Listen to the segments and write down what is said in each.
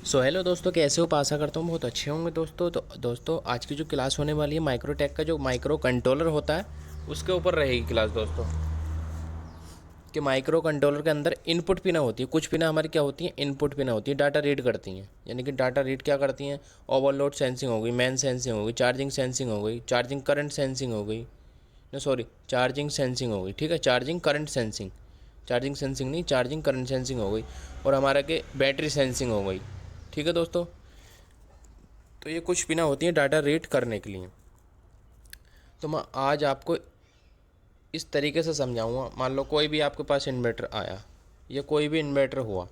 Hello दोस्तों, कैसे हो? आशा करता हूँ बहुत अच्छे होंगे दोस्तों। तो दोस्तों, आज की जो क्लास होने वाली है माइक्रोटेक का जो माइक्रो कंट्रोलर होता है उसके ऊपर रहेगी क्लास दोस्तों। कि माइक्रो कंट्रोलर के अंदर इनपुट पिना होती है, कुछ पिना हमारी क्या होती हैं, इनपुट पिना होती है, डाटा रीड करती हैं। यानी कि डाटा रीड क्या करती हैं? ओवरलोड सेंसिंग हो गई, मैन सेंसिंग हो गई, चार्जिंग सेंसिंग हो गई, चार्जिंग करंट सेंसिंग हो गई, ना सॉरी, चार्जिंग सेंसिंग हो गई। ठीक है, charging current sensing, charging sensing नहीं, चार्जिंग करंट सेंसिंग हो गई। और हमारा के बैटरी सेंसिंग हो गई। ठीक है दोस्तों, तो ये कुछ पिना होती है डाटा रीड करने के लिए। तो मैं आज आपको इस तरीके से समझाऊंगा। मान लो कोई भी आपके पास इन्वर्टर आया या कोई भी इन्वर्टर हुआ,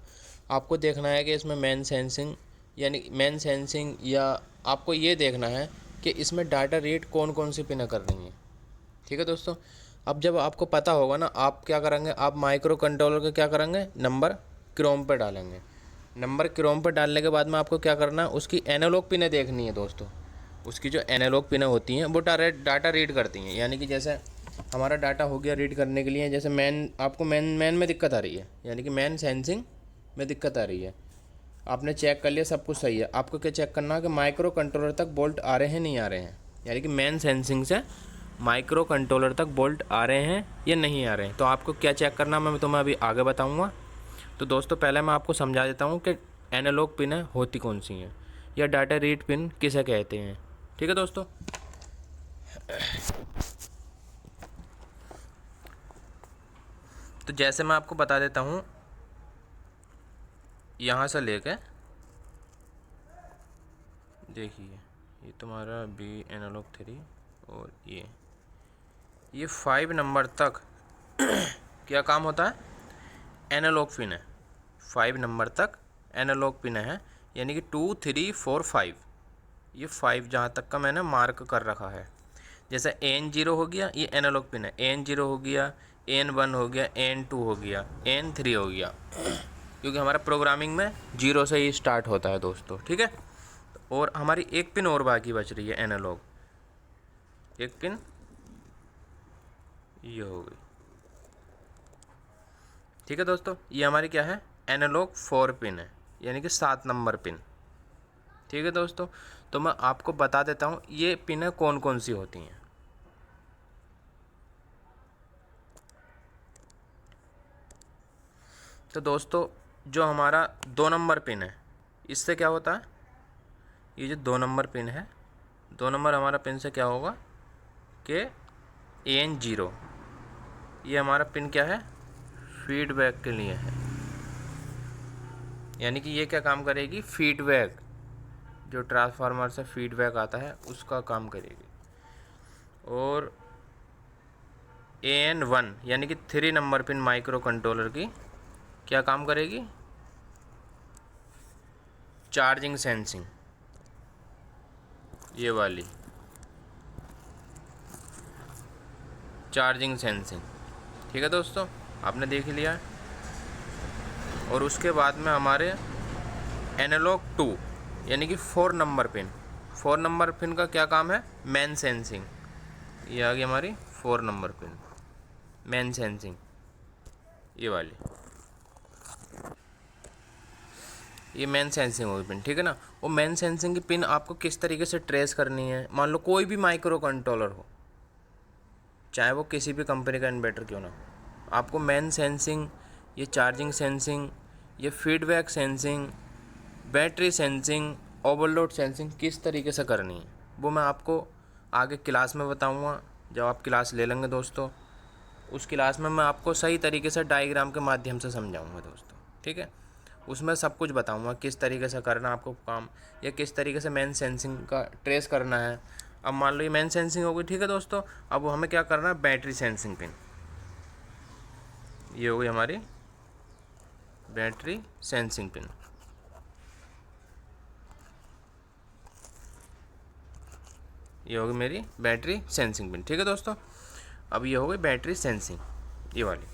आपको देखना है कि इसमें मैन सेंसिंग यानी मैन सेंसिंग, या आपको ये देखना है कि इसमें डाटा रीड कौन कौन सी पिना कर रही हैं। ठीक है दोस्तों, अब जब आपको पता होगा ना, आप क्या करेंगे, आप माइक्रो कंट्रोलर का क्या करेंगे, नंबर क्रोम पर डालेंगे। नंबर क्रोम पर डालने के बाद में आपको क्या करना है, उसकी एनालॉग पिनें देखनी है दोस्तों। उसकी जो एनालॉग पिनें होती हैं वो डाटा रीड करती हैं। यानी कि जैसे हमारा डाटा हो गया रीड करने के लिए, जैसे आपको मैन में दिक्कत आ रही है, यानी कि मैन सेंसिंग में दिक्कत आ रही है। आपने चेक कर लिया, सब कुछ सही है। आपको क्या चेक करना है कि माइक्रो कंट्रोलर तक बोल्ट आ रहे हैं नहीं आ रहे हैं, यानी कि मैन सेंसिंग से माइक्रो कंट्रोलर तक बोल्ट आ रहे हैं या नहीं आ रहे हैं। तो आपको क्या चेक करना मैं तुम्हें अभी आगे बताऊंगा। तो दोस्तों, पहले मैं आपको समझा देता हूँ कि एनालॉग पिन होती कौन सी हैं या डाटा रीड पिन किसे कहते हैं। ठीक है दोस्तों, तो जैसे मैं आपको बता देता हूँ, यहाँ से लेके देखिए, ये तुम्हारा बी एनालॉग 3 और ये 5 नंबर तक क्या काम होता है, एनालॉग पिन है। 5 नंबर तक एनालॉग पिन है, यानी कि 2 3 4 5, ये 5 जहाँ तक का मैंने मार्क कर रखा है। जैसे N0 हो गया, ये एनालॉग पिन है, N0 हो गया, N1 हो गया, N2 हो गया, N3 हो गया, क्योंकि हमारा प्रोग्रामिंग में 0 से ही स्टार्ट होता है दोस्तों। ठीक है, और हमारी एक पिन और बाकी बच रही है एनालॉग, एक पिन ये हो गई। ठीक है दोस्तों, ये हमारी क्या है, एनालॉग 4 पिन है, यानी कि 7 नंबर पिन। ठीक है दोस्तों, तो मैं आपको बता देता हूँ ये पिनें कौन कौन सी होती हैं। तो दोस्तों, जो हमारा 2 नंबर पिन है, इससे क्या होता है, ये जो 2 नंबर पिन है, 2 नंबर हमारा पिन से क्या होगा कि N0, ये हमारा पिन क्या है, फीडबैक के लिए है। यानी कि ये क्या काम करेगी, फीडबैक, जो ट्रांसफार्मर से फीडबैक आता है उसका काम करेगी। और AN1 यानी कि 3 नंबर पिन माइक्रो कंट्रोलर की क्या काम करेगी, चार्जिंग सेंसिंग, ये वाली चार्जिंग सेंसिंग। ठीक है दोस्तों, आपने देख लिया। और उसके बाद में हमारे एनालॉग 2 यानी कि 4 नंबर पिन, 4 नंबर पिन का क्या काम है, मैन सेंसिंग। ये आ गई हमारी 4 नंबर पिन, मैन सेंसिंग, ये वाली, ये मैन सेंसिंग होगी पिन। ठीक है ना, वो मैन सेंसिंग की पिन आपको किस तरीके से ट्रेस करनी है, मान लो कोई भी माइक्रो कंट्रोलर हो, चाहे वो किसी भी कंपनी का इन्वर्टर क्यों ना हो, आपको मैन सेंसिंग, ये चार्जिंग सेंसिंग, ये feedback sensing, battery sensing, overload sensing किस तरीके से करनी है वो मैं आपको आगे क्लास में बताऊंगा। जब आप क्लास ले लेंगे दोस्तों, उस क्लास में मैं आपको सही तरीके से डायग्राम के माध्यम से समझाऊंगा दोस्तों। ठीक है, उसमें सब कुछ बताऊंगा किस तरीके से करना आपको काम, या किस तरीके से मैन सेंसिंग का ट्रेस करना है। अब मान लो ये मैन सेंसिंग हो गई। ठीक है दोस्तों, अब हमें क्या करना है, बैटरी सेंसिंग पिन, ये हो गई हमारी बैटरी सेंसिंग पिन, ये होगी मेरी बैटरी सेंसिंग पिन। ठीक है दोस्तों, अब ये हो गई बैटरी सेंसिंग, ये वाली।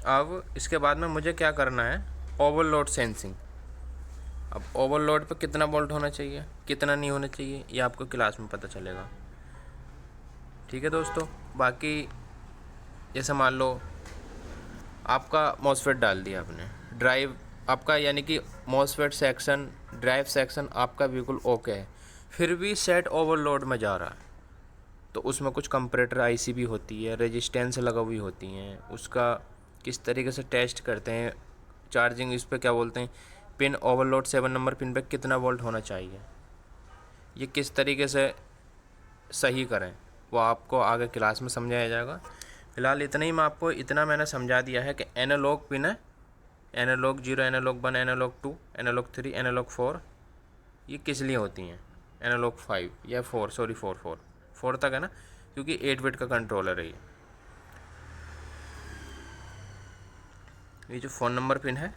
अब इसके बाद में मुझे क्या करना है, ओवरलोड सेंसिंग। अब ओवरलोड पे कितना वोल्ट होना चाहिए, कितना नहीं होना चाहिए, ये आपको क्लास में पता चलेगा। ठीक है दोस्तों, बाकी जैसे मान लो आपका मॉसफेट डाल दिया आपने, ड्राइव आपका यानी कि मॉसफेट सेक्शन, ड्राइव सेक्शन आपका बिल्कुल ओके है, फिर भी सेट ओवरलोड में जा रहा है, तो उसमें कुछ कंपैरेटर आईसी भी होती है, रेजिस्टेंस लगा हुई होती हैं, उसका किस तरीके से टेस्ट करते हैं चार्जिंग, इस पर क्या बोलते हैं, पिन ओवरलोड 7 नंबर पिन पे कितना वोल्ट होना चाहिए, ये किस तरीके से सही करें वो आपको आगे क्लास में समझाया जाएगा। फ़िलहाल इतना ही मैं आपको इतना मैंने समझा दिया है कि एनालॉग पिन है, analogue 0, analogue 1, analogue 2, analogue 3, analogue 4 ये किस लिए होती हैं, एनालॉग 5 या 4, सॉरी 4 तक है ना, क्योंकि 8 बिट का कंट्रोलर है ये जो फ़ोन नंबर पिन है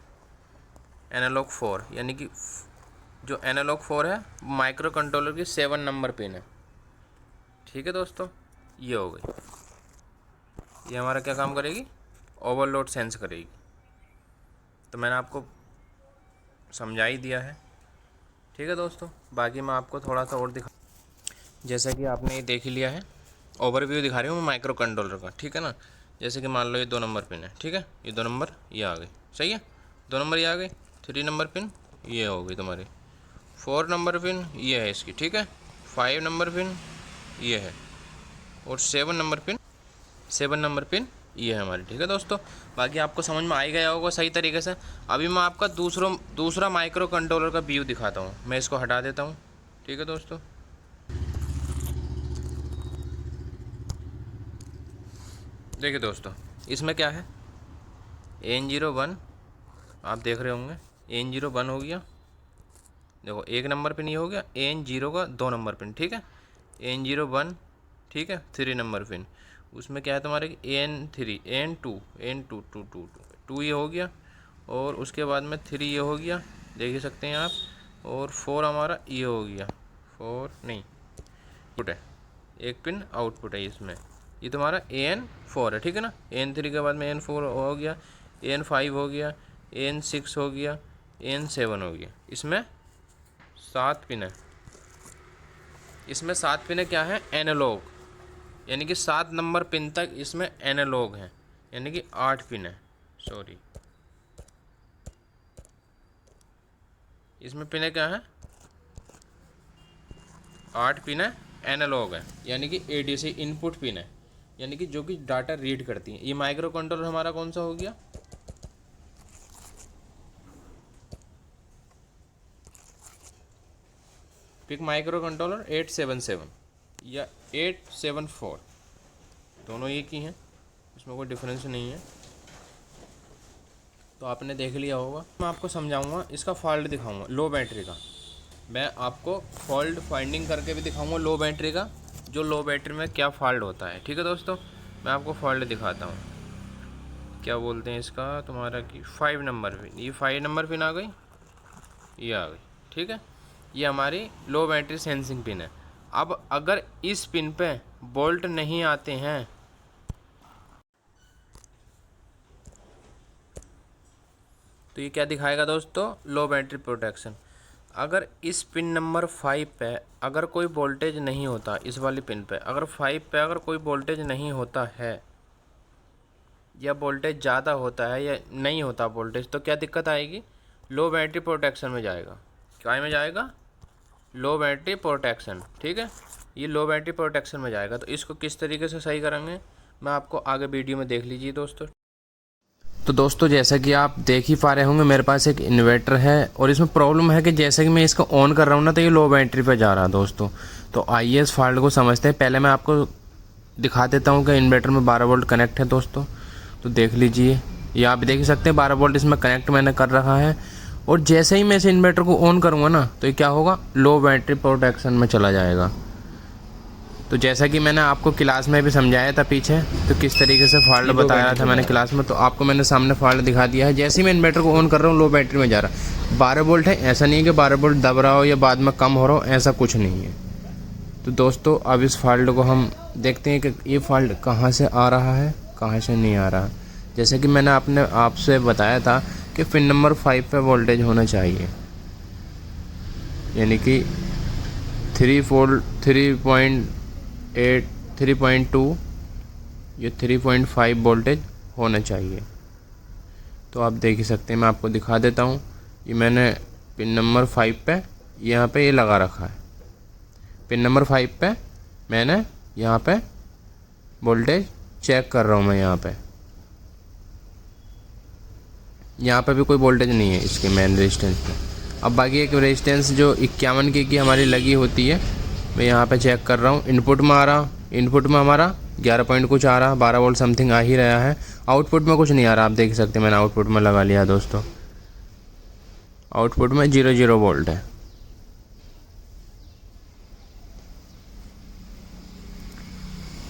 एनालॉग 4, यानी कि जो एनालॉग 4 है माइक्रो कंट्रोलर की 7 नंबर पिन है। ठीक है दोस्तों, ये हो गई, ये हमारा क्या काम करेगी, ओवरलोड सेंस करेगी। तो मैंने आपको समझा ही दिया है। ठीक है दोस्तों, बाकी मैं आपको थोड़ा सा और दिखा, जैसा कि आपने ये देख ही लिया है, ओवरव्यू दिखा रही हूँ मैं माइक्रो कंट्रोलर का। ठीक है ना, जैसे कि मान लो ये 2 नंबर पिन है, ठीक है, ये 2 नंबर ये आ गई, सही है, 2 नंबर ये आ गई, 3 नंबर पिन ये हो गई तुम्हारी, 4 नंबर पिन ये है इसकी, ठीक है, 5 नंबर पिन ये है, और 7 नंबर पिन ये है हमारी। ठीक है दोस्तों, बाकी आपको समझ में आ ही गया होगा सही तरीके से। अभी मैं आपका दूसरा माइक्रो कंट्रोलर का व्यू दिखाता हूँ, मैं इसको हटा देता हूँ। ठीक है दोस्तों, देखिए दोस्तों, इसमें क्या है, N01 आप देख रहे होंगे, N01 हो गया, देखो 1 नंबर पिन ये हो गया, N0 का 2 नंबर पिन, ठीक है, N01, ठीक है, 3 नंबर पिन, उसमें क्या है तुम्हारे N3, N2 ये हो गया, और उसके बाद में 3 ये हो गया, देख ही सकते हैं आप, और 4 हमारा ये हो गया, 4 नहीं आउटपुट है, एक पिन आउटपुट है इसमें, ये तुम्हारा N4 है। ठीक है ना, N3 के बाद में N4 हो गया, N5 हो गया, N6 हो गया, N7 हो गया, इसमें 7 पिन है। इसमें 7 पिन क्या है, एनालॉग, यानी कि 7 नंबर पिन तक इसमें एनालॉग है, यानी कि 8 पिन है, सॉरी इसमें पिन क्या है, 8 पिन है, एनालॉग है, यानी कि एडीसी इनपुट पिन है, यानी कि जो कि डाटा रीड करती है। ये माइक्रो कंट्रोलर हमारा कौन सा हो गया, पिक माइक्रो कंट्रोलर 877 या 874, दोनों एक ही हैं, इसमें कोई डिफरेंस नहीं है। तो आपने देख लिया होगा, मैं आपको समझाऊंगा, इसका फॉल्ट दिखाऊंगा लो बैटरी का, मैं आपको फॉल्ट फाइंडिंग करके भी दिखाऊंगा लो बैटरी का, जो लो बैटरी में क्या फॉल्ट होता है। ठीक है दोस्तों, मैं आपको फॉल्ट दिखाता हूँ, क्या बोलते हैं इसका तुम्हारा कि 5 नंबर पिन, ये 5 नंबर पिन आ गई, ये आ गई, ठीक है, ये हमारी लो बैटरी सेंसिंग पिन है। अब अगर इस पिन पे बोल्ट नहीं आते हैं, तो ये क्या दिखाएगा दोस्तों, लो बैटरी प्रोटेक्शन। अगर इस पिन नंबर 5 पे अगर कोई वोल्टेज नहीं होता, इस वाली पिन पे अगर 5 पे अगर कोई वोल्टेज नहीं होता है, या वोल्टेज ज़्यादा होता है या नहीं होता वोल्टेज, तो क्या दिक्कत आएगी, लो बैटरी प्रोटेक्शन में जाएगा। क्या में जाएगा, लो बैटरी प्रोटेक्शन। ठीक है, ये लो बैटरी प्रोटेक्शन में जाएगा। तो इसको किस तरीके से सही करेंगे, मैं आपको आगे वीडियो में देख लीजिए दोस्तों। तो दोस्तों, जैसा कि आप देख ही पा रहे होंगे, मेरे पास एक इन्वर्टर है और इसमें प्रॉब्लम है कि जैसे कि मैं इसको ऑन कर रहा हूँ ना, तो ये लो बैटरी पे जा रहा है दोस्तों। तो आइए इस फॉल्ट को समझते हैं। पहले मैं आपको दिखा देता हूँ कि इन्वर्टर में 12 वोल्ट कनेक्ट है दोस्तों। तो देख लीजिए, ये आप देख ही सकते हैं 12 वोल्ट इसमें कनेक्ट मैंने कर रखा है। और जैसे ही मैं इस इन्वर्टर को ऑन करूँगा ना, तो ये क्या होगा, लो बैटरी प्रोटेक्शन में चला जाएगा। तो जैसा कि मैंने आपको क्लास में भी समझाया था पीछे, तो किस तरीके से फॉल्ट बताया था मैंने क्लास में, तो आपको मैंने सामने फॉल्ट दिखा दिया है। जैसे ही मैं इन्वर्टर को ऑन कर रहा हूँ, लो बैटरी में जा रहा है। 12 वोल्ट है, ऐसा नहीं है कि 12 वोल्ट दब रहा हो या बाद में कम हो रहा हो, ऐसा कुछ नहीं है। तो दोस्तों, अब इस फॉल्ट को हम देखते हैं कि ये फॉल्ट कहाँ से आ रहा है, कहाँ से नहीं आ रहा। जैसे कि मैंने आपसे बताया था कि पिन नंबर 5 पे वोल्टेज होना चाहिए, यानी कि 3.2 या 3.5 वोल्टेज होना चाहिए। तो आप देख ही सकते हैं, मैं आपको दिखा देता हूँ। ये मैंने पिन नंबर 5 पे यहाँ पे ये लगा रखा है। पिन नंबर 5 पे मैंने यहाँ पे वोल्टेज चेक कर रहा हूँ। मैं यहाँ पे भी कोई वोल्टेज नहीं है इसके मेन रेजिस्टेंस पे। अब बाकी एक रेजिस्टेंस जो 51 की हमारी लगी होती है, मैं यहाँ पे चेक कर रहा हूँ। इनपुट में आ रहा, इनपुट में हमारा 11 पॉइंट कुछ आ रहा, 12 वोल्ट समथिंग आ ही रहा है। आउटपुट में कुछ नहीं आ रहा, आप देख सकते हैं। मैंने आउटपुट में लगा लिया दोस्तों, आउटपुट में 0 वोल्ट है।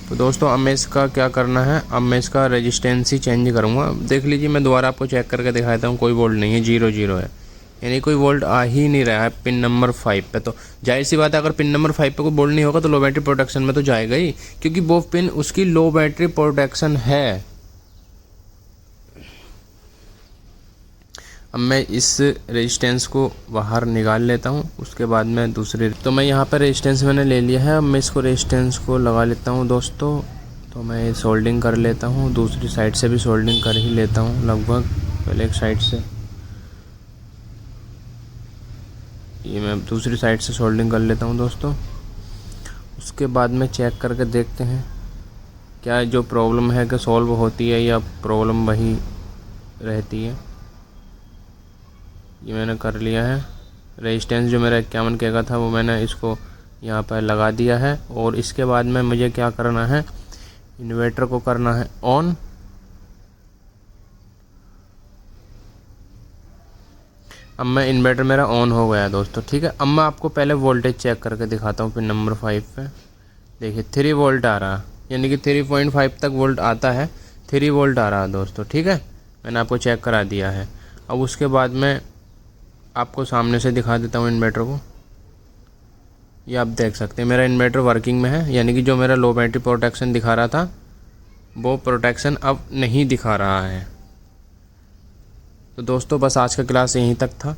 तो दोस्तों अब मैं इसका क्या करना है, अब मैं इसका रेजिस्टेंस ही चेंज करूँगा। देख लीजिए, मैं दोबारा आपको चेक करके दिखाता हूँ। कोई वोल्ट नहीं है, 0 है, यानी कोई वोल्ट आ ही नहीं रहा है पिन नंबर 5 पे। तो जाहिर सी बात है, अगर पिन नंबर 5 पे कोई वोल्ट नहीं होगा तो लो बैटरी प्रोटेक्शन में तो जाएगा ही, क्योंकि वो पिन उसकी लो बैटरी प्रोटेक्शन है। अब मैं इस रेजिस्टेंस को बाहर निकाल लेता हूँ, उसके बाद मैं दूसरे, तो मैं यहाँ पर रेजिस्टेंस मैंने ले लिया है। अब मैं इसको रेजिस्टेंस को लगा लेता हूँ दोस्तों। तो मैं सोल्डिंग कर लेता हूँ, दूसरी साइड से भी सोल्डिंग कर ही लेता हूँ लगभग। पहले एक साइड से, ये मैं दूसरी साइड से सोल्डिंग कर लेता हूँ दोस्तों। उसके बाद में चेक करके देखते हैं क्या जो प्रॉब्लम है कि सॉल्व होती है या प्रॉब्लम वही रहती है। ये मैंने कर लिया है। रेजिस्टेंस जो मेरा 51 का था वो मैंने इसको यहाँ पर लगा दिया है। और इसके बाद में मुझे क्या करना है, इन्वर्टर को करना है ऑन। अब मैं इन्वर्टर मेरा ऑन हो गया है दोस्तों, ठीक है। अब मैं आपको पहले वोल्टेज चेक करके दिखाता हूँ पिन नंबर 5 पे। देखिए 3 वोल्ट आ रहा है, यानी कि 3.5 तक वोल्ट आता है। 3 वोल्ट आ रहा है दोस्तों, ठीक है। मैंने आपको चेक करा दिया है। अब उसके बाद में आपको सामने से दिखा देता हूँ इन्वर्टर को। ये आप देख सकते हैं मेरा इन्वर्टर वर्किंग में है, यानी कि जो मेरा लो बैटरी प्रोटेक्शन दिखा रहा था वो प्रोटेक्शन अब नहीं दिखा रहा है। तो दोस्तों बस आज का क्लास यहीं तक था।